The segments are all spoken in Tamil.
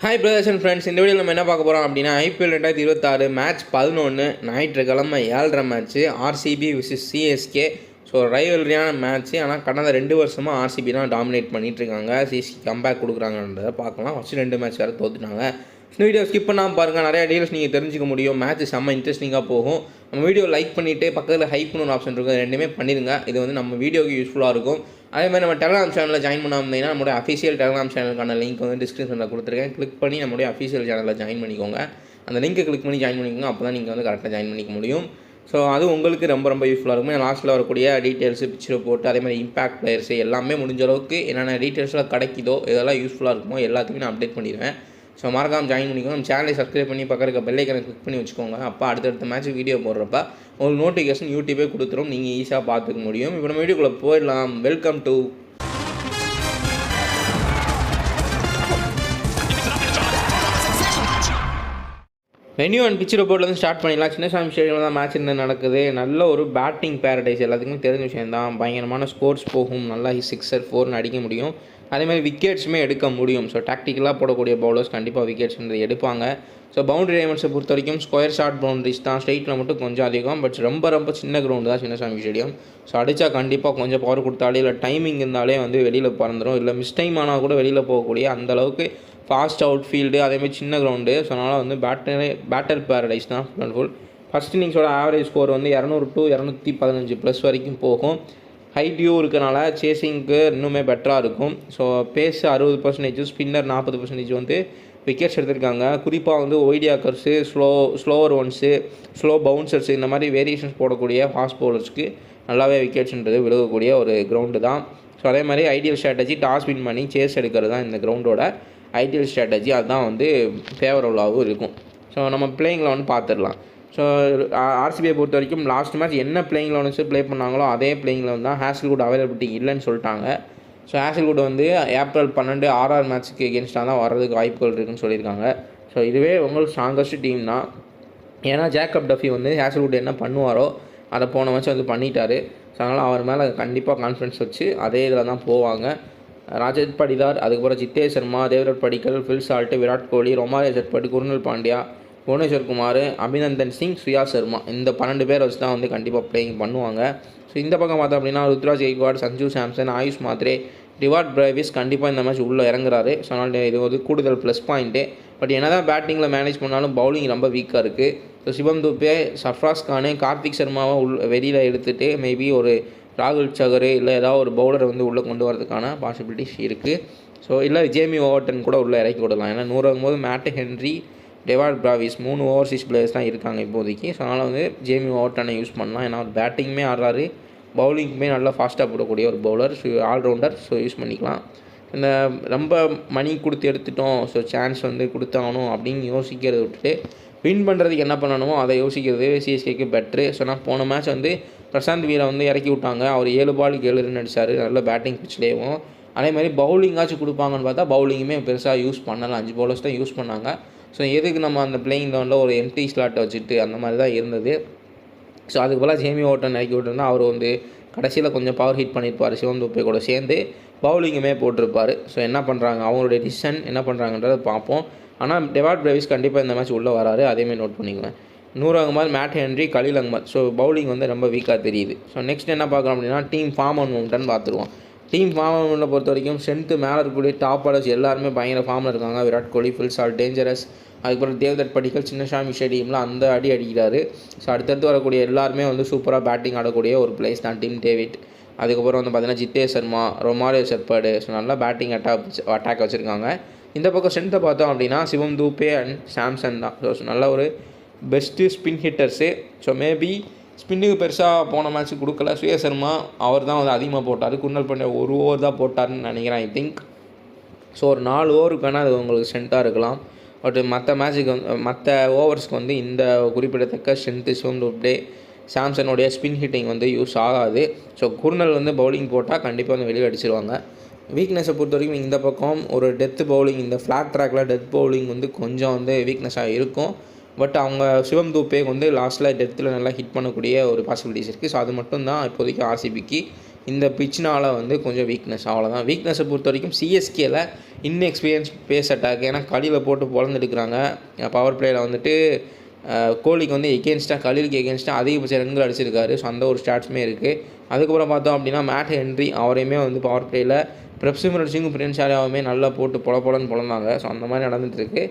ஹாய் பிரதர்ஸ் அண்ட் ஃப்ரெண்ட்ஸ், இந்த வீடியோவில் நம்ம என்ன பார்க்க போகிறோம் அப்படின்னா ஐபிஎல் 2026 மேட்ச் 11 ஞாயிற்றுக்கிழமை 7:30 match RCB versus CSK. So ரைவல்ரியான மேட்ச்சு. ஆனால் கடந்த 2 வருஷமாக ஆர்சிபி தான் டாமினேட் பண்ணிகிட்ருக்காங்க. சிஎஸ்கே கம்பேக் கொடுக்குறாங்கன்றதை பார்க்கலாம். ஃபஸ்ட்டு 2 மேட்ச் வேறு தோத்துட்டாங்க. இந்த வீடியோ ஸ்கிப் பண்ணாமல் பாருங்கள், நிறையா டீல்ஸ் நீங்கள் தெரிஞ்சிக்க முடியும். மேட்ச் செம்ம இன்ட்ரெஸ்டிங்காக போகும். நம்ம வீடியோ லைக் பண்ணிவிட்டு பக்கத்தில் ஹைப்னு ஒரு ஆப்ஷன் இருக்கும், ரெண்டுமே பண்ணிடுங்க. இது வந்து நம்ம வீடியோக்கு யூஸ்ஃபுல்லாக இருக்கும். அதே மாதிரி நம்ம டெலிகிராம் சேனலில் ஜாயின் பண்ணாமல் நம்மளுடைய அஃபிஷியல் டெலிகிராம் சேனலுக்கான லிங்க் வந்து டிஸ்கிரிப்ஷனில் கொடுத்துருக்கேன். கிளிக் பண்ணி நம்மளுடைய அஃபிஷியல் சேனலில் ஜாயின் பண்ணிக்கோங்க. அந்த லிங்க்கை கிளிக் பண்ணி ஜாயின் பண்ணிக்கோங்க. அப்போ தான் நீங்கள் வந்து கரெக்டாக ஜாயின் பண்ணிக்க முடியும். ஸோ அது உங்களுக்கு ரொம்ப யூஸ்ஃபுல்லாக இருக்கும். லாஸ்ட்டில் வரக்கூடிய டீட்டெயில்ஸு, பிக்சரை போட்டு அதே மாதிரி இம்பாக்ட் பிளேயர்ஸு எல்லாமே முடிஞ்ச அளவுக்கு என்னென்ன டீட்டெயில்ஸ்லாம் கிடைக்குதோ இதெல்லாம் யூஸ்ஃபுல்லாக இருக்குமோ எல்லாத்தையுமே நான் அப்டேட் பண்ணிடுவேன். ஸோ மறக்காமல் ஜாயின் பண்ணிக்கோங்க. நம்ம சேனலை சப்ஸ்கிரைப் பண்ணி பக்கத்துக்கு பெல் ஐக்கனை கிளிக் பண்ணி வச்சுக்கோங்க. அப்போ அடுத்தடுத்த மேட்ச் வீடியோ போடுறப்ப உங்களுக்கு நோட்டிஃபிகேஷன் யூடியூபே கொடுத்துரும், நீங்கள் ஈஸியாக பார்த்துக்க முடியும். இப்போ நம்ம வீடியோக்குள்ளே போயிடலாம். Welcome to venue and pitch ரிப்போர்ட்லேருந்து ஸ்டார்ட் பண்ணிடலாம். சின்னசாமி ஸ்டேடியமில் தான் மேட்ச் இருந்து நடக்குது. நல்ல ஒரு பேட்டிங் பேரடைஸ், எல்லாத்துக்குமே தெரிஞ்ச விஷயம் தான். பயங்கரமான ஸ்கோர்ஸ் போகும், நல்லா 6 4 அடிக்க முடியும். அதேமாதிரி விக்கெட்ஸுமே எடுக்க முடியும். ஸோ டாக்டிக்கலாக போடக்கூடிய பவுலர்ஸ் கண்டிப்பாக விக்கெட்ஸ்ன்றது எடுப்பாங்க. ஸோ பவுண்டரி டைமண்ட்ஸை பொறுத்த வரைக்கும் ஸ்கொயர் ஷார்ட் பவுண்டரிஸ் தான், ஸ்ட்ரெயிட்டில் மட்டும் கொஞ்சம் அதிகம். பட் ரொம்ப சின்ன கிரவுண்டு தான் சின்னசாமி ஸ்டேடியம். ஸோ அடித்தா கண்டிப்பாக கொஞ்சம் பவர் கொடுத்தாலே, இல்லை டைமிங் இருந்தாலே வந்து வெளியில் பறந்துடும், இல்லை மிஸ் டைம் ஆனால் கூட வெளியில் போகக்கூடிய அந்தளவுக்கு ஃபாஸ்ட் அவுட் ஃபீல்டு, அதேமாதிரி சின்ன கிரவுண்டு. ஸோ அதனால் வந்து பேட்டர் பேரடைஸ் தான் ஃபுல் அண்ட் ஃபுல். ஃபஸ்ட் இன்னிங்ஸோட ஆவரேஜ் ஸ்கோர் வந்து 200 to 215 ப்ளஸ் வரைக்கும் போகும். ஹைட்யூ இருக்கனால சேசிங்க்கு இன்னுமே பெட்டராக இருக்கும். ஸோ பேஸ் 60%, ஸ்பின்னர் 40% வந்து விக்கெட்ஸ் எடுத்திருக்காங்க. குறிப்பாக வந்து ஒய்டியாக்கர்ஸு, ஸ்லோவர் ஒன்ஸு, ஸ்லோ பவுன்சர்ஸு, இந்த மாதிரி வேரியேஷன்ஸ் போடக்கூடிய ஃபாஸ்ட் பவுலர்ஸ்க்கு நல்லாவே விக்கெட்ஸ்ன்றது விழுகக்கூடிய ஒரு கிரவுண்டு தான். ஸோ அதே மாதிரி ஐடியல் ஸ்ட்ராட்டஜி டாஸ் வின் பண்ணி சேஸ் எடுக்கிறது தான் இந்த கிரவுண்டோட ஐடியல் ஸ்ட்ராட்டஜி. அதுதான் வந்து ஃபேவரபுளாகவும் இருக்கும். ஸோ நம்ம பிளேயிங் லெவன் பார்த்துடலாம். ஸோ ஆர்சிபியை பொறுத்த வரைக்கும் லாஸ்ட் மேட்ச் என்ன பிளேயிங் லெவன்ஸு ப்ளே பண்ணாங்களோ அதே பிளேயிங் லெவன் தான். ஹேசல்வுட் அவைலபிலிட்டி இல்லைன்னு சொல்லிட்டாங்க. ஸோ ஹேசல்வுட் வந்து ஏப்ரல் 12 RR மேட்ச்சுக்கு எகென்ஸ்டாக தான் வர்றதுக்கு வாய்ப்புகள் இருக்குதுன்னு சொல்லியிருக்காங்க. ஸோ இதுவே உங்களுக்கு ஸ்ட்ராங்கஸ்ட் டீம் தான். ஏன்னா ஜேக்கப் டஃபி வந்து ஹேசல்வுட் என்ன பண்ணுவாரோ அதை போன மேட்ச் வந்து பண்ணிட்டார். ஸோ அதனால் அவர் மேலே கண்டிப்பாக கான்ஃபிடன்ஸ் வச்சு அதே இதில் தான் போவாங்க. ராஜத் படிதார், அதுக்கப்புறம் ஜித்தேஷ் சர்மா, தேவ்ரட் படிக்கல், fill salt, Virat Kohli, Romario சட்பட், Krunal Pandya, Bhubaneswar Kumar, Abhinandan Singh, சுயா Sharma, இந்த 12 பேர் வச்சு தான் வந்து கண்டிப்பாக பிளேயிங் பண்ணுவாங்க. ஸோ இந்த பக்கம் பார்த்தோம் அப்படின்னா ருத்ராஜ் கெய்க்வாட், சஞ்சு சாம்சன், ஆயுஷ் மாத்ரே, டிவார்ட் பிரேவிஸ் கண்டிப்பாக இந்த மேட்ச் உள்ளே இறங்குறாரு. ஸோ அதனால் இது வந்து கூடுதல் ப்ளஸ் பாயிண்ட்டு. பட் என்ன தான் பேட்டிங்கில் மேனேஜ் பண்ணாலும் பவுலிங் ரொம்ப வீக்காக இருக்குது. ஸோ சிவம் துபே, சர்ஃப்ராஸ் கானு, கார்த்திக் சர்மாவை வெளியில் எடுத்துகிட்டு மேபி ஒரு ராகுல் சகர் இல்லை ஏதாவது ஒரு பவுலரை வந்து உள்ளே கொண்டு வரதுக்கான பாசிபிலிட்டிஸ் இருக்குது. ஸோ இல்லை ஜேமி ஓவர்டன் கூட உள்ளே இறக்கி விடலாம். ஏன்னா 100 போது Matt Henry, Dewald Brevis 3 overseas players தான் இருக்காங்க இப்போதைக்கு. ஸோ அதனால் வந்து ஜேமி ஓவர்டனை யூஸ் பண்ணலாம். ஏன்னா அவர் பேட்டிங்குமே ஆடுறாரு, பவுலிங்குமே நல்லா ஃபாஸ்ட்டாக போடக்கூடிய ஒரு bowler, so all rounder. So use பண்ணிக்கலாம். இந்த ரொம்ப மணி கொடுத்து எடுத்துட்டோம், ஸோ சான்ஸ் வந்து கொடுத்தாகணும் அப்படின்னு யோசிக்கிறத விட்டுட்டு வின் பண்ணுறதுக்கு என்ன பண்ணணுமோ அதை யோசிக்கிறது சிஎஸ்கேக்கு பெட்ரு. ஸோ நான் போன மேட்ச் வந்து பிரசாந்த் வீரை வந்து இறக்கி விட்டாங்க. அவர் 7 பாலுக்கு 7 ரன் அடித்தார், நல்ல பேட்டிங் பிச்சிலேயும். அதே மாதிரி பவுலிங்காச்சும் கொடுப்பாங்கன்னு பார்த்தா பவுலிங்குமே பெருசாக யூஸ் பண்ணலாம். 5 பவுலர்ஸ் தான் யூஸ் பண்ணாங்க. ஸோ எதுக்கு நம்ம அந்த பிளேயிங் லெவனில் ஒரு எம்டி ஸ்லாட்டை வச்சுட்டு அந்த மாதிரி தான் இருந்தது. ஸோ அதுக்கு போல் ஜேமி ஓவர்டன் இறக்கி விட்டுருந்தா அவர் வந்து கடைசியில் கொஞ்சம் பவர் ஹிட் பண்ணியிருப்பார். சிவம் துபே கூட சேர்ந்து பவுலிங்குமே போட்டிருப்பார். ஸோ என்ன பண்ணுறாங்க, அவங்களுடைய டிசிஷன் என்ன பண்ணுறாங்கன்றதை பார்ப்போம். ஆனால் டெவார்ட் பிரேவிஸ் கண்டிப்பாக இந்த மேட்ச் உள்ளே வராரு, அதேமாதிரி நோட் பண்ணிக்குவேன். Noor Ahmad, Matt Henry, Khaleel Ahmed. So bowling வந்து ரொம்ப வீக்காக தெரியுது. ஸோ நெக்ஸ்ட் என்ன பார்க்குறோம் அப்படின்னா டீம் ஃபார்ம் அண்ட் மவுண்டன் பார்த்துருவோம். டீம் ஃபார்ம் அண்ட் மவுண்டை பொறுத்த வரைக்கும் ஸ்ட்ரென்த்து மேலே இருக்கக்கூடிய டாப் ஆர்டர்ஸ் எல்லாருமே பயங்கர ஃபார்மில் இருக்காங்க. Virat Kohli, Phil Salt, dangerous, அதுக்கப்புறம் தேவ்தட் படிக்கல், சின்னசாமி ஸ்டேடியமில் அந்த அடி அடிக்கிறாரு. ஸோ அடுத்தடுத்து வரக்கூடிய எல்லாருமே வந்து சூப்பராக பேட்டிங் ஆடக்கூடிய ஒரு பிளேஸ் தான் டீம் டேவிட். அதுக்கப்புறம் வந்து பார்த்திங்கன்னா Jitesh Sharma, Romario Shepherd. So நல்லா பேட்டிங் அட்டாக் வச்சுருக்காங்க. இந்த பக்கம் ஸ்ட்ரென்த்தை பார்த்தோம் அப்படின்னா சிவம் தூபே அண்ட் சாம்சன் தான். ஸோ நல்ல ஒரு best spin hitters. So maybe ஸ்பின்னுக்கு பெருசாக போன மேட்ச்சு கொடுக்கல. சுயா சர்மா அவர் தான் வந்து அதிகமாக போட்டார். குருணல் பாண்டியா 1 ஓவர் தான் போட்டார்னு நினைக்கிறேன், ஐ திங்க். ஸோ ஒரு 4 ஓவருக்கு வேணால் அது உங்களுக்கு ஸ்ட்ரென்த்தாக இருக்கலாம். பட் மற்ற மேட்ச்சுக்கு வந்து மற்ற ஓவர்ஸ்க்கு வந்து இந்த குறிப்பிடத்தக்க ஸ்ட்ரென்த்து சிவம் தூபே, சாம்சனுடைய ஸ்பின் ஹிட்டிங் வந்து யூஸ் ஆகாது. ஸோ குருணல் வந்து பவுலிங் போட்டால் கண்டிப்பாக வந்து வெளியே அடிச்சிருவாங்க. வீக்னஸை பொறுத்த வரைக்கும் இந்த பக்கம் ஒரு டெத் பவுலிங், இந்த ஃப்ளாட் ட்ராக்கில் டெத் பவுலிங் வந்து கொஞ்சம் வந்து வீக்னஸாக இருக்கும். பட் அவங்க சிவம் தூபேக்கு வந்து லாஸ்ட்டில் டெத்தில் நல்லா ஹிட் பண்ணக்கூடிய ஒரு பாசிபிலிட்டிஸ் இருக்குது. ஸோ அது மட்டும் தான் இப்போதைக்கு ஆர்சிபிக்கு இந்த பிட்ச்னால் வந்து கொஞ்சம் வீக்னஸ், அவ்வளோதான். வீக்னஸை பொறுத்த வரைக்கும் சிஎஸ்கேல இன்எக்ஸ்பீரியன்ஸ் பேஸ் அட்டாக், ஏன்னா கலியில் போட்டு பொழந்துட்டுருக்காங்க. பவர் பிளேயில் வந்துட்டு கோலிக்கு வந்து எகென்ஸ்டாக, கலிலுக்கு எகென்ஸ்டாக அதிகபட்ச ரன்கள் அடிச்சிருக்காரு. ஸோ அந்த ஒரு ஸ்டாட்ஸுமே இருக்குது. அதுக்கப்புறம் பார்த்தோம் அப்படின்னா மேட் ஹென்ரி, அவரையுமே வந்து பவர் பிளேயில் பிரப்சிமரன் சிங்கும் பிரின்ஸ் ஆலியாவுமே நல்லா போட்டு பொழன்னு பொழந்தாங்க. ஸோ அந்த மாதிரி நடந்துகிட்ருக்கு.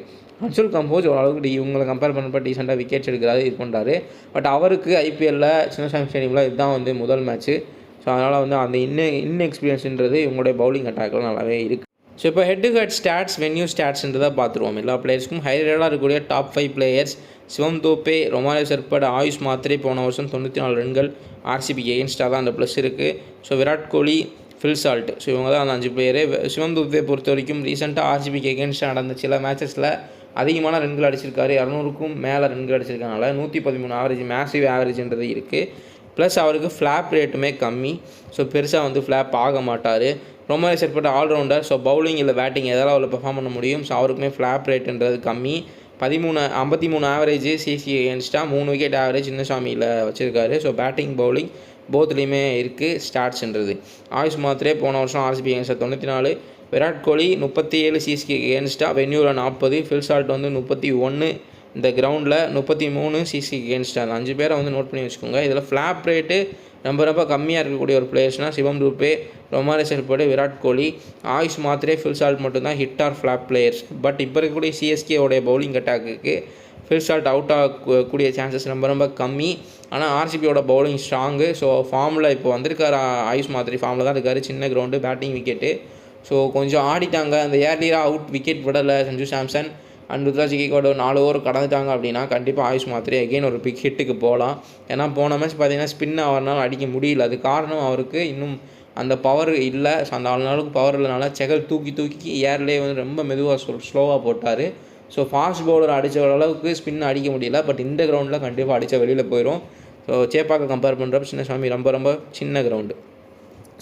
அன்சுல் கம்போஸ் ஓரளவுக்கு இவங்களை கம்பேர் பண்ணுறப்ப டீசெண்டாக விக்கெட்ஸ் எடுக்கிறாரு, இது பண்ணுறாரு. பட் அவருக்கு ஐபிஎல்லில் சின்னசாமி ஸ்டேடியமில் இதுதான் வந்து முதல் மேட்ச்சு. ஸோ அதனால் வந்து அந்த இன்எக்ஸ்பீரியன்ஸுன்றது இவங்களுடைய பவுலிங் அட்டாக்கில் நல்லாவே இருக்குது. ஸோ இப்போ head to head stats, venue ஸ்டாட்ஸ்ன்றதை பார்த்துருவோம். எல்லா பிளேயர்ஸ்க்கும் ஹைலைட்டாக இருக்கக்கூடிய top 5 players: Shivam Dube, Romario Shepherd, Ayush Mhatre. போன வருஷம் 94 ரன்கள் ஆர்சிபிக்கு எகென்ஸ்டாக தான் அந்த ப்ளஸ் இருக்குது. So Virat Kohli, Phil Salt, so இவங்க தான் அந்த 5 பிளேயரு. சிவம் தோப்பே பொறுத்த வரைக்கும் ரீசெண்டாக ஆர்சிபிக்கு எகென்ஸ்டாக நடந்த சில மேட்சஸில் அதிகமான ரன்கள் அடிச்சிருக்காரு. 200க்கும் மேலே ரன்கள் அடிச்சிருக்கனால 113 ஆவரேஜ், மேசிவ் ஆவரேஜ்ன்றது இருக்குது. ப்ளஸ் அவருக்கு ஃப்ளாப் ரேட்டுமே கம்மி. ஸோ பெருசாக வந்து ஃப்ளாப் ஆக மாட்டார். Romario Shepherd allrounder. So bowling இல்லை பேட்டிங் எதாவது அவளை பெர்ஃபார்ம் பண்ண முடியும். ஸோ அவருக்குமே ஃப்ளாப் ரேட்டுன்றது கம்மி. 53 ஆவரேஜ் சிசி எகென்ஸ்டாக, 3 விக்கெட் ஆவரேஜ் சின்னசாமியில் வச்சுருக்காரு. ஸோ பேட்டிங் பவுலிங் போத்லேயுமே இருக்குது ஸ்டாட்ஸ்ன்றது. ஆயுஷ் மாத்ரே போன வருஷம் RCB எகென்ஸ்டாக 94. Virat Kohli 37 CSK எகென்ஸ்டாக, வென்யூவில் 40. Phil Salt வந்து 31, இந்த கிரவுண்டில் 33 சிசி எகென்ஸ்டாக. அந்த 5 பேரை வந்து நோட் பண்ணி வச்சுக்கோங்க. இதில் ஃப்ளாப் ரேட்டு ரொம்ப கம்மியாக இருக்கக்கூடிய ஒரு பிளேயர்ஸ்னால் Shivam Dube, Romario Shepherd, Virat Kohli, Ayush Mhatre, Phil Salt மட்டும்தான் hit or flop players. But இப்போ இருக்கக்கூடிய சிஎஸ்கேவோடைய பவுலிங் அட்டாக்கு ஃபில் சால்ட் அவுட் ஆகக்கூடிய சான்சஸ் ரொம்ப கம்மி. ஆனால் ஆர்சிபியோட பவுலிங் ஸ்ட்ராங்கு. ஸோ ஃபார்மில் இப்போ வந்திருக்கார். ஆயுஷ் மாத்ரே ஃபார்மில் தான் இருக்கார். சின்ன கிரவுண்டு, பேட்டிங் விக்கெட்டு. ஸோ கொஞ்சம் ஆடிட்டாங்க. அந்த ஏர்லியராக அவுட் விக்கெட் விடலை சஞ்சு சாம்சன் அண்ட் ருத்ராஜ் கேக்வாட் 4 ஓவர் கடந்துட்டாங்க அப்படின்னா கண்டிப்பாக ஆயுஷ் மாத்ரே அகெயின் ஒரு பிக் ஹிட்டுக்கு போகலாம். ஏன்னா போன மேட்ச் பார்த்தீங்கன்னா ஸ்பின் அவரால் அடிக்க முடியல. அது காரணம் அவருக்கு இன்னும் அந்த பவர் இல்லை. ஸோ அந்த 4 நாளுக்கு பவர் இல்லைனால செகல் தூக்கி ஏர்லேயே வந்து ரொம்ப மெதுவாக ஸ்லோவாக போட்டார். ஸோ ஃபாஸ்ட் பவுலர் அடித்த அளவுக்கு ஸ்பின் அடிக்க முடியல. பட் இந்த கிரவுண்டில் கண்டிப்பாக அடித்தா வெளியில் போயிடும். ஸோ சேப்பாக்க கம்பேர் பண்ணுறப்ப சின்னசாமி ரொம்ப சின்ன கிரவுண்டு.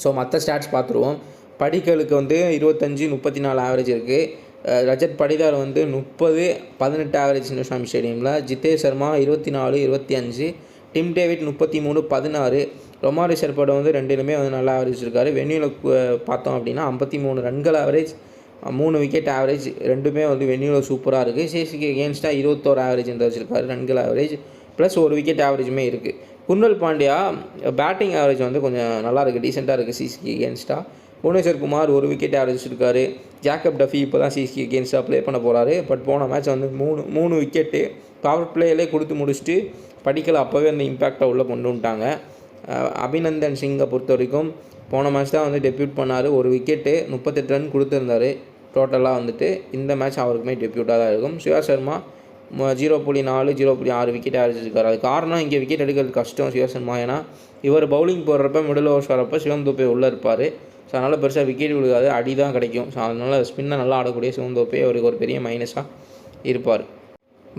ஸோ மற்ற ஸ்டாட்ஸ் பார்த்துருவோம். படிக்கலுக்கு வந்து 25, 34 ஆவரேஜ் இருக்குது. ரஜத் படிதார் வந்து 30, 18 ஆவரேஜ் சின்னசாமி ஸ்டேடியமில். Jitesh Sharma 24, 25. Tim David 33, 16. Romario Shepherd வந்து ரெண்டுலுமே வந்து நல்லா ஆவரேஜ் இருக்கார். வென்யூவில் பார்த்தோம் அப்படின்னா 53 ரன்கள் ஆவரேஜ், 3 விக்கெட் ஆவரேஜ், ரெண்டுமே வந்து வென்யூவில் சூப்பராக இருக்குது. சிஎஸ்கே எகென்ஸ்டாக 21 ஆவரேஜ் வச்சுருக்காரு, ரன்கள் ஆவரேஜ் ப்ளஸ் 1 விக்கெட் ஆவரேஜுமே இருக்குது. குர்னல் பாண்டியா பேட்டிங் ஆவரேஜ் வந்து கொஞ்சம் நல்லா இருக்குது, டீசெண்டாக இருக்குது சிஎஸ்கே எகென்ஸ்டாக. புவனேஸ்வர் குமார் 1 விக்கெட் ஆவரேஜ் இருக்காரு. ஜாக்கப் டஃபி இப்போ தான் சிஎஸ்கே எகென்ஸ்டாக ப்ளே பண்ண போகிறாரு. பட் போன மேட்ச் வந்து 3 விக்கெட்டு பவர் பிளேயிலே கொடுத்து முடிச்சுட்டு படிக்கல அப்போவே அந்த இம்பேக்டை உள்ளே கொண்டு வந்துட்டாங்க. அபிநந்தன் சிங்கை பொறுத்த வரைக்கும் போன மேட்ச் தான் வந்து டெபியூட் பண்ணார். 1 விக்கெட்டு 38 ரன் கொடுத்துருந்தார் டோட்டலாக வந்துட்டு. இந்த மேட்ச் அவருக்குமே டெபியூட்டாக தான் இருக்கும். சிவா சர்மா 0.4, 0.6 விக்கெட் ஆவரேஜ் இருக்கார். அது காரணம் இங்கே விக்கெட் எடுக்கிறது கஷ்டம் சிவா சர்மா. ஏன்னா இவர் பவுலிங் போடுறப்ப மிடில் ஓவர்ஸ் வரப்போ சிவம் தோப்பே உள்ளே இருப்பார். ஸோ அதனால் பெருசாக விக்கெட் விழுகாது, அடி தான் கிடைக்கும். ஸோ அதனால் ஸ்பின்னை நல்லா ஆடக்கூடிய சிவம் தோப்பே அவருக்கு ஒரு பெரிய மைனஸாக இருப்பார்.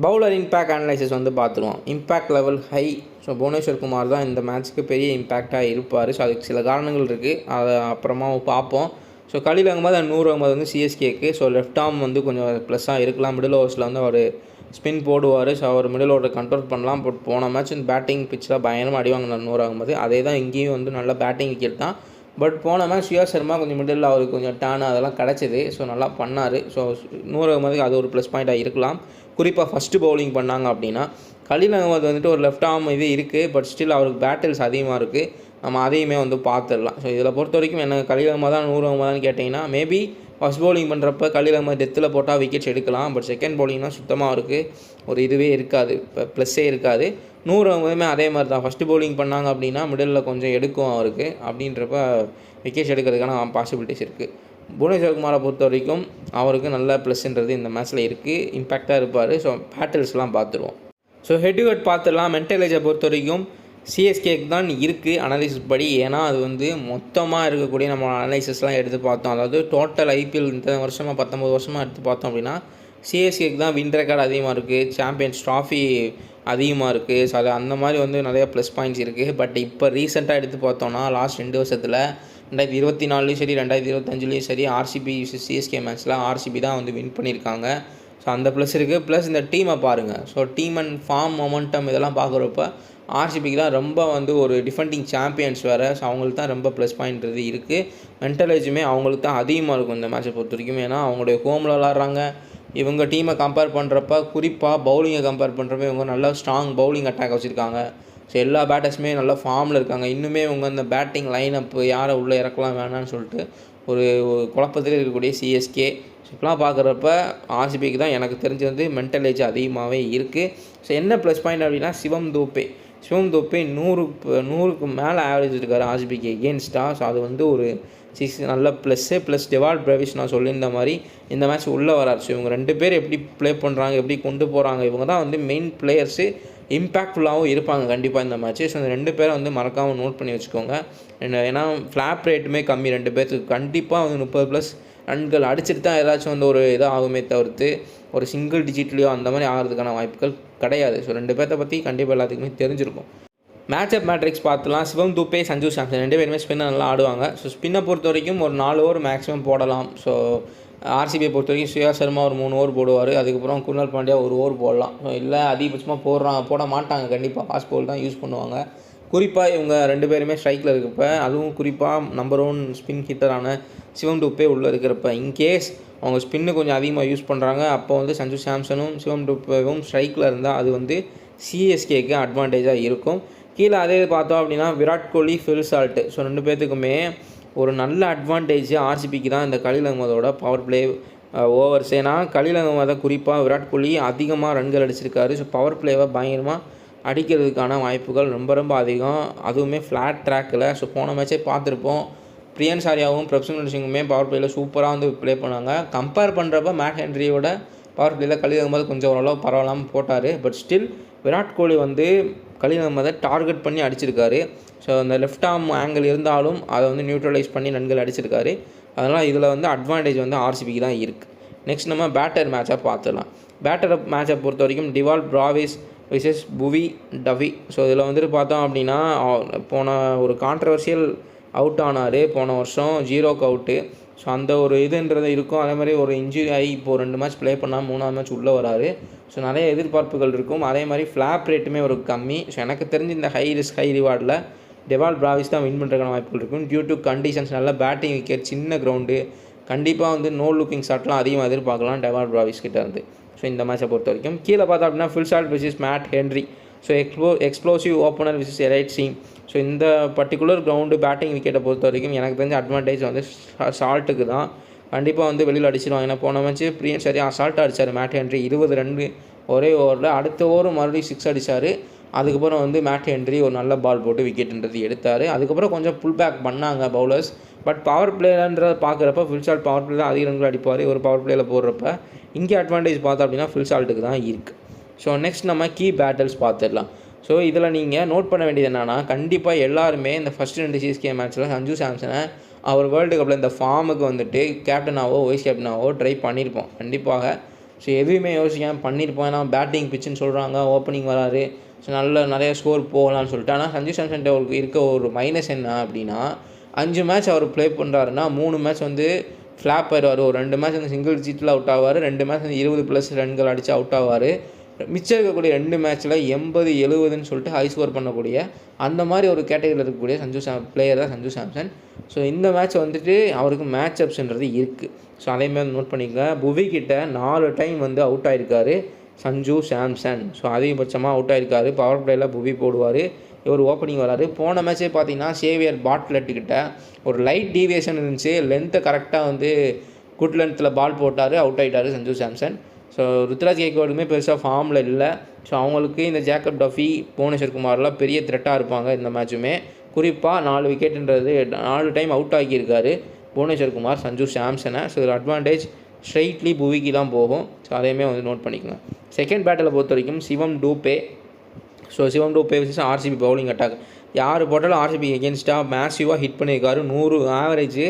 பவுலர் இம்பேக்ட் அனலைசிஸ் வந்து பார்த்துருவோம். Impact level high. So Bhuvneshwar Kumar தான் இந்த மேட்ச்சுக்கு பெரிய இம்பேக்டாக இருப்பார். ஸோ அதுக்கு சில காரணங்கள் இருக்குது, அதை அப்புறமா பார்ப்போம். ஸோ கலீல் அகமது அண்ட் நூர் அகமது வந்து சிஎஸ்கேக்கு. ஸோ லெஃப்ட் ஆர்ம் வந்து கொஞ்சம் ப்ளஸ்ஸாக இருக்கலாம். மிடில் ஓவர்ஸில் வந்து அவர் ஸ்பின் போடுவார். ஸோ அவர் மிடில் ஓவரை கண்ட்ரோல் பண்ணலாம். பட் போன மேட்ச் இந்த பேட்டிங் பிச்சில் பயங்கரமாக அடிவாங்க நூர் அகமது. அதே தான் இங்கேயும் வந்து நல்ல பேட்டிங் விக்கெட் தான். பட் போன மேட்ச் சிவா சர்மா கொஞ்சம் மிடில் அவருக்கு கொஞ்சம் டேர்ன் அதெல்லாம் கிடச்சிது. ஸோ நல்லா பண்ணார். ஸோ நூர் அகமதுக்கு அது ஒரு ப்ளஸ் பாயிண்ட்டாக இருக்கலாம். குறிப்பாக ஃபஸ்ட்டு பவுலிங் பண்ணாங்க அப்படின்னா. கலீல் அகமது வந்துட்டு ஒரு லெஃப்ட் ஆர்ம் இது இருக்குது. பட் ஸ்டில் அவருக்கு பேட்டில்ஸ் அதிகமாக இருக்குது. நம்ம அதையுமே வந்து பார்த்துடலாம். ஸோ இதில் பொறுத்த வரைக்கும் என்ன கலீல் அகமது தான் நூர் அகமதான்னு கேட்டிங்கன்னா மேபி ஃபஸ்ட் பவுலிங் பண்ணுறப்ப கலீல் அகமது டெத்தில் போட்டால் விக்கெட்ஸ் எடுக்கலாம். பட் செகண்ட் பவுலிங்னால் சுத்தமாக இருக்குது ஒரு இதுவே இருக்காது, இப்போ ப்ளஸ்ஸே இருக்காது. நூர் அகமதுமே அதே மாதிரி தான். ஃபஸ்ட்டு பவுலிங் பண்ணாங்க அப்படின்னா மிடில் கொஞ்சம் எடுக்கும் அவருக்கு. அப்படின்றப்ப விக்கெட்ஸ் எடுக்கிறதுக்கான பாசிபிலிட்டிஸ் இருக்குது. புவனேஸ்வர் குமாரை பொறுத்த வரைக்கும் அவருக்கு நல்ல ப்ளஸ்ன்றது இந்த மேட்ச்சில் இருக்குது, இம்பேக்டாக இருப்பார். ஸோ பேட்டில்ஸ்லாம் பார்த்துருவோம். ஸோ ஹெட் டு ஹெட் பார்த்துடலாம். மென்டலேஜை பொறுத்த வரைக்கும் சிஎஸ்கேக்கு தான் இருக்குது அனலைசிஸ் படி. ஏன்னா அது வந்து மொத்தமாக இருக்கக்கூடிய நம்ம அனலைசிஸ்லாம் எடுத்து பார்த்தோம். அதாவது டோட்டல் ஐபிஎல் இந்த வருஷமாக 19 வருஷமாக எடுத்து பார்த்தோம் அப்படின்னா சிஎஸ்கேக்கு தான் வின் ரெக்கார்டு அதிகமாக இருக்குது, சாம்பியன்ஸ் ட்ராஃபி அதிகமாக இருக்குது. ஸோ அது அந்த மாதிரி வந்து நிறைய ப்ளஸ் பாயிண்ட்ஸ் இருக்குது. பட் இப்போ ரீசெண்டாக எடுத்து பார்த்தோன்னா லாஸ்ட் 2 வருஷத்தில் 2024லேயும் சரி 2025லேயும் சரி ஆர்சிபி சிஎஸ்கே மேட்ச்சில் ஆர்சிபி தான் வந்து வின் பண்ணியிருக்காங்க. ஸோ அந்த ப்ளஸ் இருக்குது. ப்ளஸ் இந்த டீமை பாருங்கள். So team and form momentum இதெல்லாம் பார்க்குறப்ப ஆர்சிபிக்கு தான் ரொம்ப வந்து ஒரு டிஃபெண்டிங் சாம்பியன்ஸ் வேறு. ஸோ அவங்களுக்கு தான் ரொம்ப ப்ளஸ் பாயிண்ட்றது இருக்குது. மென்டல் ஏஜுமே அவங்களுக்கு தான் அதிகமாக இருக்கும் இந்த மேட்சை பொறுத்த வரைக்கும். ஏன்னா அவங்களுடைய ஹோமில் விளாட்றாங்க. இவங்க டீமை கம்பேர் பண்ணுறப்ப, குறிப்பாக பவுலிங்கை கம்பேர் பண்ணுறப்ப இவங்க நல்லா ஸ்ட்ராங் பவுலிங் அட்டாக் வச்சுருக்காங்க. ஸோ எல்லா பேட்டர்ஸுமே நல்லா ஃபார்மில் இருக்காங்க. இன்னுமே இவங்க இந்த பேட்டிங் லைனப் யாரை உள்ளே இறக்கலாம் வேணான்னு சொல்லிட்டு ஒரு குழப்பத்தில் இருக்கக்கூடிய சிஎஸ்கே. ஸோ இப்போலாம் பார்க்குறப்ப ஆர்சிபிக்கு தான் எனக்கு தெரிஞ்சு வந்து மென்டல் ஏஜ் அதிகமாகவே இருக்குது. ஸோ என்ன ப்ளஸ் பாயிண்ட் அப்படின்னா சிவம் தூபே 100க்கு மேலே ஆவரேஜ் இருக்கார் ஆர்சிபிக்கு எகெயின்ஸ்டாக. ஸோ அது வந்து ஒரு 6 நல்ல ப்ளஸ்ஸு. ப்ளஸ் டெவால்ட் பிரவிஷ் நான் சொல்லியிருந்த மாதிரி இந்த மேட்ச் உள்ளே வராரு. ஸோ இவங்க 2 பேர் எப்படி ப்ளே பண்ணுறாங்க, எப்படி கொண்டு போகிறாங்க, இவங்க தான் வந்து மெயின் பிளேயர்ஸு. இம்பேக்ட்ஃபுல்லாகவும் இருப்பாங்க கண்டிப்பாக இந்த மேட்ச்சு. ஸோ இந்த 2 பேரை வந்து மறக்காமல் நோட் பண்ணி வச்சுக்கோங்க. ஏன்னா ஃப்ளாப் ரேட்டுமே கம்மி 2 பேர்த்துக்கு. கண்டிப்பாக வந்து 30+ ரன்கள் அடிச்சுட்டு தான் ஏதாச்சும் வந்து ஒரு இதாகுமே தவிர்த்து ஒரு சிங்கிள் டிஜிட்லேயோ அந்த மாதிரி ஆகிறதுக்கான வாய்ப்புகள் கிடையாது. ஸோ 2 பேர்த்த பற்றி கண்டிப்பாக எல்லாத்துக்குமே தெரிஞ்சிருக்கும். மேட்சப் மேட்ரிக்ஸ் பார்த்துலாம். சிவம் தூபே, சஞ்சு சாம்சன் 2 பேருமே ஸ்பின்னை நல்லா ஆடுவாங்க. ஸோ ஸ்பின்னை பொறுத்த வரைக்கும் ஒரு 4 ஓவர் மேக்ஸிமம் போடலாம். ஸோ ஆர்சிபியை பொறுத்த வரைக்கும் ஸ்ரேயா சர்மா ஒரு 3 ஓவர் போடுவார். அதுக்கப்புறம் குர்னால் பாண்டியா 1 ஓவர் போடலாம். ஸோ இல்லை அதிகபட்சமாக போட மாட்டாங்க. கண்டிப்பாக ஃபாஸ்ட் பால் தான் யூஸ் பண்ணுவாங்க. குறிப்பாக இவங்க 2 பேருமே ஸ்ட்ரைக்கில் இருக்கப்ப, அதுவும் குறிப்பாக நம்பர் 1 ஸ்பின் ஹிட்டரான சிவம் டூப்பே உள்ளே இருக்கிறப்ப, இன்கேஸ் அவங்க ஸ்பின்னு கொஞ்சம் அதிகமாக யூஸ் பண்ணுறாங்க, அப்போ வந்து சஞ்சு சாம்சனும் சிவம் டூப்பேவும் ஸ்ட்ரைக்கில் இருந்தால் அது வந்து சிஎஸ்கேக்கு அட்வான்டேஜாக இருக்கும். கீழே அதே பார்த்தோம் அப்படின்னா விராட் கோலி, ஃபில் சால்ட்டு. ஸோ 2 பேர்த்துக்குமே ஒரு நல்ல அட்வான்டேஜ் ஆர்சிபிக்கு தான் இந்த கலீல் அகமதோட பவர் பிளே ஓவர்ஸ். ஏன்னா கலீல் அகமதை குறிப்பாக விராட் கோலி அதிகமாக ரன்கள் அடிச்சிருக்காரு. ஸோ பவர் பிளேவை பயங்கரமாக அடிக்கிறதுக்கான வாய்ப்புகள் ரொம்ப ரொம்ப அதிகம். அதுவுமே ஃப்ளாட் ட்ராக்கில். ஸோ போன மேட்சே பார்த்துருப்போம். பிரியன் சாரியாவும் பிரப்சிம்ரன் சிங்குமே பவர் பிளேயில் சூப்பராக வந்து ப்ளே பண்ணாங்க. கம்பேர் பண்ணுறப்ப மேட் ஹென்ரியோட பவர் பிளேயில் கலீல் அகமது கொஞ்சம் ஓரளவு பரவாயில்லாமல் போட்டார். பட் ஸ்டில் விராட் கோலி வந்து கலீல் அகமதை டார்கெட் பண்ணி அடிச்சிருக்காரு. ஸோ அந்த லெஃப்ட் ஆர்ம் ஆங்கிள் இருந்தாலும் அதை வந்து நியூட்ரலைஸ் பண்ணி ரன்கள் அடிச்சிருக்காரு. அதனால் இதில் வந்து அட்வான்டேஜ் வந்து ஆர்சிபிக்கு தான் இருக்குது. நெக்ஸ்ட் நம்ம பேட்டர் மேட்சாக பார்த்துடலாம். பேட்டர் மேட்சை பொறுத்த வரைக்கும் டிவால்ட் பிராவிஸ் விசஸ் புவி டவி. ஸோ இதில் வந்துட்டு பார்த்தோம் அப்படின்னா போன ஒரு கான்ட்ரவர்ஷியல் அவுட் ஆனார் போன வருஷம் 0க்கு அவுட்டு. ஸோ அந்த ஒரு இதுன்றது இருக்கும். அதே மாதிரி ஒரு இன்ஜுரி ஆகி இப்போது 2 மேட்ச் ப்ளே பண்ணால் 3ஆவது மேட்ச் உள்ளே வராரு. ஸோ நிறைய எதிர்பார்ப்புகள் இருக்கும். அதே மாதிரி ஃப்ளாப் ரேட்டுமே ஒரு கம்மி. ஸோ எனக்கு தெரிஞ்சு இந்த ஹை ரிஸ்க் ஹை ரிவார்டில் டெவால் பிராவிஸ் தான் வின் பண்ணுறதுக்கான வாய்ப்புகள் இருக்கும். டியூ டு கண்டிஷன்ஸ், நல்ல பேட்டிங் விக்கெட், சின்ன கிரவுண்டு, கண்டிப்பாக வந்து நோ லுக்கிங் ஷாட்லாம் அதிகமாக எதிர்பார்க்கலாம் டெவால் பிராவிஸ் கிட்ட இருந்து. ஸோ இந்த மேட்சை பொறுத்த வரைக்கும் கீழே பார்த்தோம் அப்படின்னா Phil Salt versus Matt Henry. So explosive opener versus elite seam. ஸோ இந்த பர்டிகுலர் கிரவுண்டு பேட்டிங் விக்கெட்டை பொறுத்த வரைக்கும் எனக்கு தெரிஞ்ச அட்வான்டேஜ் வந்து சால்ட்டுக்கு தான். கண்டிப்பாக வந்து வெளியில் அடிச்சிடுவாங்க. ஏன்னா போன மேட்ச்சு பிரியன் சரியாக அசால்ட்டாக அடித்தார் மேட் ஹென்ரி 20 ரன் ஒரே ஓவரில். அடுத்த ஓவர் மறுபடியும் 6 அடித்தார். அதுக்கப்புறம் வந்து மேட் ஹென்ரி ஒரு நல்ல பால் போட்டு விக்கெட்டுன்றது எடுத்தார். அதுக்கப்புறம் கொஞ்சம் புல் பேக் பண்ணாங்க பவுலர்ஸ். பட் பவர் பிளேன்றதை பார்க்குறப்ப ஃபில் சால்ட் பவர் பிளே தான் அதிக ரன்கள் அடிப்பார் ஒரு பவர் பிளேயில் போடுறப்ப. இங்கே அட்வான்டேஜ் பார்த்தோம் அப்படின்னா ஃபில் சால்ட்டுக்கு தான் இருக்குது. ஸோ நெக்ஸ்ட் நம்ம கீ பேட்டில்ஸ் பார்த்துடலாம். ஸோ இதில் நீங்கள் நோட் பண்ண வேண்டியது என்னென்னா, கண்டிப்பாக எல்லாருமே இந்த ஃபஸ்ட் 2 சிஎஸ்கே மேட்ச்சில் சஞ்சு சாம்சனை அவர் வேர்ல்டு கப்பில் இந்த ஃபார்முக்கு வந்துட்டு கேப்டனாவோ வைஸ் கேப்டனாவோ ட்ரை பண்ணியிருப்போம் கண்டிப்பாக. ஸோ எதுவுமே யோசிக்காமல் பண்ணியிருப்போம். ஏன்னா பேட்டிங் பிச்சுன்னு சொல்கிறாங்க, ஓப்பனிங் வராரு, ஸோ நிறைய ஸ்கோர் போகலான்னு சொல்லிட்டு. ஆனால் சஞ்சு சாம்சன்ட்ட இருக்க ஒரு மைனஸ் என்ன அப்படின்னா, 5 மேட்ச் அவர் ப்ளே பண்ணுறாருன்னா 3 மேட்ச் வந்து ஃப்ளாப் ஆயிடுவார். ஒரு 2 மேட்ச் வந்து சிங்கிள் டிஜிட்டில் அவுட் ஆவார். 2 மேட்ச் வந்து 20+ ரன்கள் அடித்து அவுட் ஆவார். மிச்சம் இருக்கக்கூடிய 2 மேட்ச்சில் 80, 70ன்னு சொல்லிட்டு ஹை ஸ்கோர் பண்ணக்கூடிய அந்த மாதிரி ஒரு கேட்டகரியில் இருக்கக்கூடிய பிளேயர் தான் சஞ்சு சாம்சன். ஸோ இந்த மேட்ச் வந்துட்டு அவருக்கு மேட்ச் அப்ஸ்ன்றது இருக்குது. ஸோ அதேமாதிரி நோட் பண்ணிக்கங்க. புவி கிட்ட 4 டைம் வந்து அவுட் ஆகிருக்காரு சஞ்சு சாம்சன். ஸோ அதிகபட்சமாக அவுட் ஆகிருக்காரு. பவர் பிளேயில் புவி போடுவார், இவர் ஓப்பனிங் வராரு. போன மேட்ச்சே பார்த்தீங்கன்னா சேவியர் பாட்லெட்டுக்கிட்ட ஒரு லைட் டீவியேஷன் இருந்துச்சு. லென்த்தை கரெக்டாக வந்து குட் லென்த்தில் பால் போட்டார், அவுட் ஆகிட்டார் சஞ்சு சாம்சன். ஸோ ருத்ராஜ் கேக்வாடுமே பெருசாக ஃபார்மில் இல்லை. ஸோ அவங்களுக்கு இந்த ஜேக்கப் டஃபி, புவனேஸ்வர் குமார்லாம் பெரிய த்ரெட்டாக இருப்பாங்க இந்த மேட்சுமே. குறிப்பாக 4 விக்கெட்டுன்றது 4 டைம் அவுட் ஆகியிருக்காரு புவனேஸ்வர் குமார் சஞ்சு சாம்சனை. ஸோ ஒரு அட்வான்டேஜ் ஸ்ட்ரைட்லி புவிக்கு தான் போகும். ஸோ அதையுமே வந்து நோட் பண்ணிக்கோங்க. செகண்ட் பேட்டில் பொறுத்த வரைக்கும் சிவம் டூபே. ஸோ சிவம் டூபே வச்சு ஆர்சிபி பவுலிங் அட்டாக் யார் போட்டாலும் ஆர்சிபி எகென்ஸ்டாக மேசிவாக ஹிட் பண்ணியிருக்காரு, 100 ஆவரேஜ்.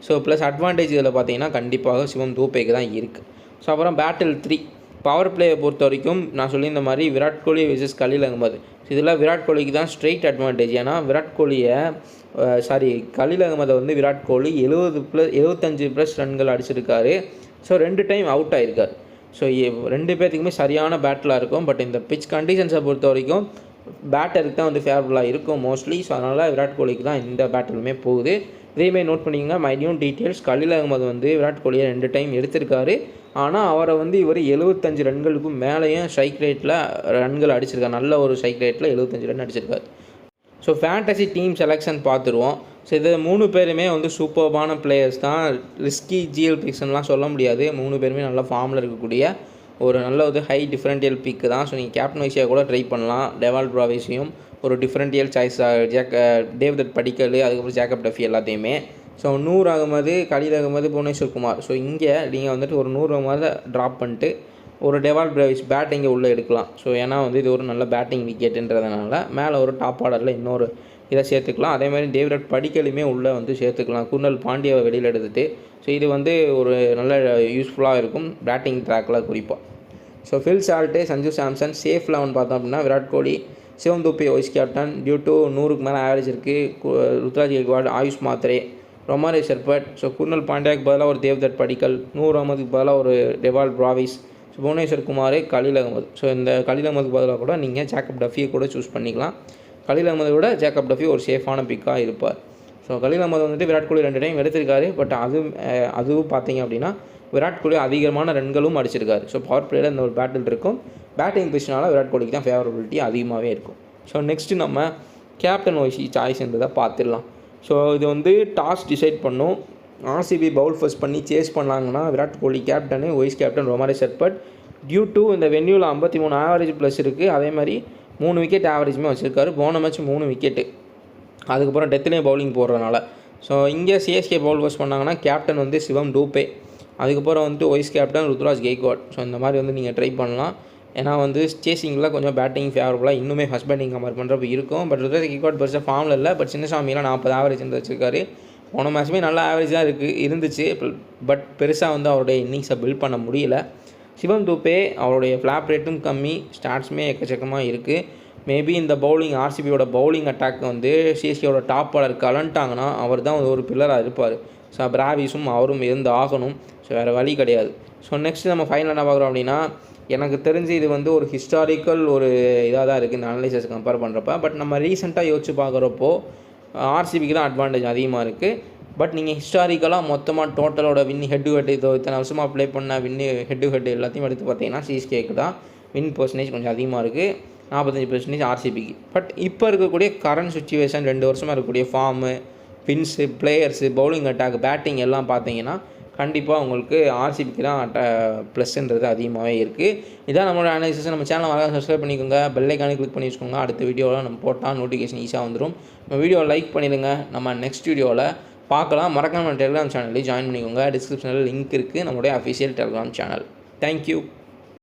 ஸோ ப்ளஸ் அட்வான்டேஜ் இதில் பார்த்தீங்கன்னா கண்டிப்பாக சிவம் டூபேக்கு தான் இருக்குது. ஸோ அப்புறம் பேட்டில் 3 பவர் பிளேயை பொறுத்த வரைக்கும் நான் சொல்லியிருந்த மாதிரி விராட் கோலி விசஸ் கலீல் அகமது. இதில் விராட் கோலிக்கு தான் ஸ்ட்ரெயிட் அட்வான்டேஜ். ஏன்னா கலீல் அகமதை வந்து விராட் கோலி 75+ ரன்கள் அடிச்சிருக்காரு. ஸோ 2 டைம் அவுட் ஆகிருக்கார். ஸோ 2 பேர்த்துக்குமே சரியான பேட்டிலாக இருக்கும். பட் இந்த பிச் கண்டிஷன்ஸை பொறுத்த வரைக்கும் பேட்டருக்கு தான் வந்து ஃபேவரபுளாக இருக்கும் மோஸ்ட்லி. ஸோ அதனால் விராட் கோலிக்கு தான் இந்த பேட்டலுமே போகுது. இதேமாதிரி நோட் பண்ணிக்கோங்க மைன்யூட் டீட்டெயில்ஸ். கலீல் அகமது வந்து விராட் கோலியை 2 டைம் எடுத்திருக்காரு. ஆனால் அவரை வந்து இவர் 75 ரன்களுக்கும் மேலேயும் ஸ்ட்ரைக் ரேட்டில் ரன்கள் அடிச்சிருக்காரு. நல்ல ஒரு ஸ்ட்ரைக் ரேட்டில் 75 ரன் அடிச்சிருக்காரு. ஸோ ஃபேண்டசி டீம் செலெக்ஷன் பார்த்துருவோம். ஸோ இது 3 பேருமே வந்து சூப்பர்பான பிளேயர்ஸ் தான். ரிஸ்கி ஜிஎல் பிக்ஸ்லாம் சொல்ல முடியாது. 3 பேருமே நல்ல ஃபார்மில் இருக்கக்கூடிய ஒரு நல்ல ஒரு ஹை டிஃப்ரெண்டியல் பிக்கு தான். ஸோ நீங்கள் கேப்டன் வைஸியாக கூட ட்ரை பண்ணலாம். டெவால் பிராவிஸையும் ஒரு டிஃப்ரெண்டியல் சாய்ஸ், டேவிட் படிக்கல், அதுக்கப்புறம் ஜேக்கப் டஃபி எல்லாத்தையுமே. ஸோ நூர் அகமது, கலீல் அகமது, புவனேஸ்வர் குமார். ஸோ இங்கே நீங்கள் வந்துட்டு ஒரு 100 அகமது ட்ராப் பண்ணிட்டு ஒரு டெவால் பிராவிஸ் பேட்டிங்கை உள்ளே எடுக்கலாம். ஸோ ஏன்னா வந்து இது ஒரு நல்ல பேட்டிங் விக்கெட்டுன்றதுனால மேலே ஒரு டாப் ஆர்டரில் இன்னொரு இதை சேர்த்துக்கலாம். அதேமாதிரி டேவிட் படிக்கலுமே உள்ளே வந்து சேர்த்துக்கலாம். குர்னல் பாண்டியாவை வெளியில் எடுத்துகிட்டு. ஸோ இது வந்து ஒரு நல்ல யூஸ்ஃபுல்லாக இருக்கும் பேட்டிங் ட்ராக்கில் குறிப்பாக. So Phil Salt, Sanju Samson, safe 11 பார்த்தோம் அப்படின்னா Virat Kohli, Shivam Dube vice captain due to 100க்கு மேலே ஆவரேஜ் இருக்குது. Ruturaj Gaikwad, Ayush Mhatre, Romario Shepherd. So Krunal பாண்டியாவுக்கு பதிலாக ஒரு தேவ்தத் படிக்கல், நூர் அகமதுக்கு பதிலாக ஒரு Dewald Brevis, Bhuvneshwar Kumar, Khaleel Ahmed. So இந்த கலீல் அகமதுக்கு பதிலாக கூட நீங்கள் ஜேக்கப் டஃபியை கூட சூஸ் பண்ணிக்கலாம். கலீல் அகமதை விட ஜேக்கப் டஃபி ஒரு சேஃபான பிக்காக இருப்பார். ஸோ கலீல் அகமது வந்துட்டு விராட் கோலி 2 டைம் எடுத்திருக்காரு. பட் அதுவும் பார்த்தீங்க அப்படின்னா விராட் கோலி அதிகமான ரன்களும் அடிச்சிருக்காரு. ஸோ பவர் பிளேயில் இந்த ஒரு பேட்டில் இருக்கும். பேட்டிங் பொசிஷனால் விராட் கோலிக்கு தான் ஃபேவரபிலிட்டி அதிகமாகவே இருக்கும். ஸோ நெக்ஸ்ட்டு நம்ம கேப்டன் வைஸ் சாய்ஸ்ன்றதை பார்த்துடலாம். ஸோ இது வந்து டாஸ் டிசைட் பண்ணும். ஆர்சிபி பவுல் ஃபர்ஸ்ட் பண்ணி சேஸ் பண்ணாங்கன்னா விராட் கோலி கேப்டனு, vice captain Romario Shepherd. Due to இந்த வென்யூவில் 53 ஆவரேஜ் ப்ளஸ் இருக்குது. அதே மாதிரி 3 விக்கெட் ஆவரேஜுமே வச்சுருக்காரு. போன மேட்ச் 3 விக்கெட்டு, அதுக்கப்புறம் டெத்துலேயும் பவுலிங் போடுறதுனால. ஸோ இங்கே சிஎஸ்கே பவுல் ஃபர்ஸ்ட் பண்ணாங்கன்னா கேப்டன் வந்து சிவம் டூபே, அதுக்கப்புறம் வந்துட்டு vice captain Ruturaj Gaikwad. So இந்த மாதிரி வந்து நீங்கள் ட்ரை பண்ணலாம். ஏன்னா வந்து சேசிங்கில் கொஞ்சம் பேட்டிங் ஃபேவரபுளாக இன்னுமே ஃபஸ்ட் பேட்டிங் கம்பேர் பண்ணுறப்ப இருக்கும். பட் ருத்ராஜ் கெய்க்வாட் பெருசாக ஃபார்மில் இல்லை. பட் சின்னசாமியெல்லாம் 40 ஆவரேஜ் வந்து வச்சுருக்காரு. போன மேட்ச்சுமே நல்ல ஆவரேஜ் தான் இருந்துச்சு. பட் பெருசாக வந்து அவருடைய இன்னிங்ஸை பில்ட் பண்ண முடியல. சிவம் டூபே அவருடைய ஃப்ளாப் ரேட்டும் கம்மி, ஸ்டாட்ஸுமே எக்கச்சக்கமாக இருக்குது. மேபி இந்த பவுலிங் ஆர்சிபியோட பவுலிங் அட்டாக் வந்து சிஎஸ்கேவோட டாப் ஆர்டர் கலண்டாங்கன்னா அவர் தான் ஒரு பில்லராக இருப்பார். ஸோ பிராவிஸும் அவரும் இருந்து ஆகணும். ஸோ வேறு வழி கிடையாது. ஸோ நெக்ஸ்ட் நம்ம ஃபைனல் என்ன பார்க்குறோம் அப்படின்னா, எனக்கு தெரிஞ்சு இது வந்து ஒரு ஹிஸ்டாரிக்கல் ஒரு இதாக தான் இருக்குது இந்த அனலைசஸ் கம்பேர் பண்ணுறப்ப. பட் நம்ம ரீசெண்டாக யோசிச்சு பார்க்குறப்போ ஆர்சிபிக்கு தான் அட்வான்டேஜ் அதிகமாக இருக்குது. பட் நீங்கள் ஹிஸ்டாரிக்கலாக மொத்தமாக டோட்டலோட ஹெட் டு ஹெட் இத்தனை வருஷமாக ப்ளே பண்ண ஹெட் டு ஹெட் எல்லாத்தையும் எடுத்து பார்த்தீங்கன்னா சிஎஸ்கேக்கு தான் வின் பர்சன்டேஜ் கொஞ்சம் அதிகமாக இருக்குது. 45% ஆர்சிபிக்கு. பட் இப்போ இருக்கக்கூடிய கரண்ட் சுச்சுவேஷன் 2 வருஷமாக இருக்கக்கூடிய form, wins, players, bowling attack, batting எல்லாம் பார்த்தீங்கன்னா கண்டிப்பாக உங்களுக்கு ஆர்சிபிக்கு தான் ப்ளஸ்ன்றது அதிகமாகவே இருக்குது. இதான் நம்மளோட அனாலிசிஸ். நம்ம சேனலை மறக்காம சப்ஸ்கிரைப் பண்ணிக்கோங்க, பெல் ஐக்கானை கிளிக் பண்ணி வச்சுக்கோங்க. அடுத்த வீடியோவில் நம்ம போட்டால் நோட்டிஃபிகேஷன் ஈஸியாக வந்துடும். நம்ம வீடியோவை லைக் பண்ணிடுங்க. நம்ம நெக்ஸ்ட் வீடியோவில் பார்க்கலாம். மறக்காம டெலிகிராம் சேனல்லையும் ஜாயின் பண்ணிக்கோங்க. டிஸ்கிரிப்ஷனில் லிங்க் இருக்குது நம்மளுடைய அஃபிஷியல் டெலிகிராம் சேனல். தேங்க்யூ.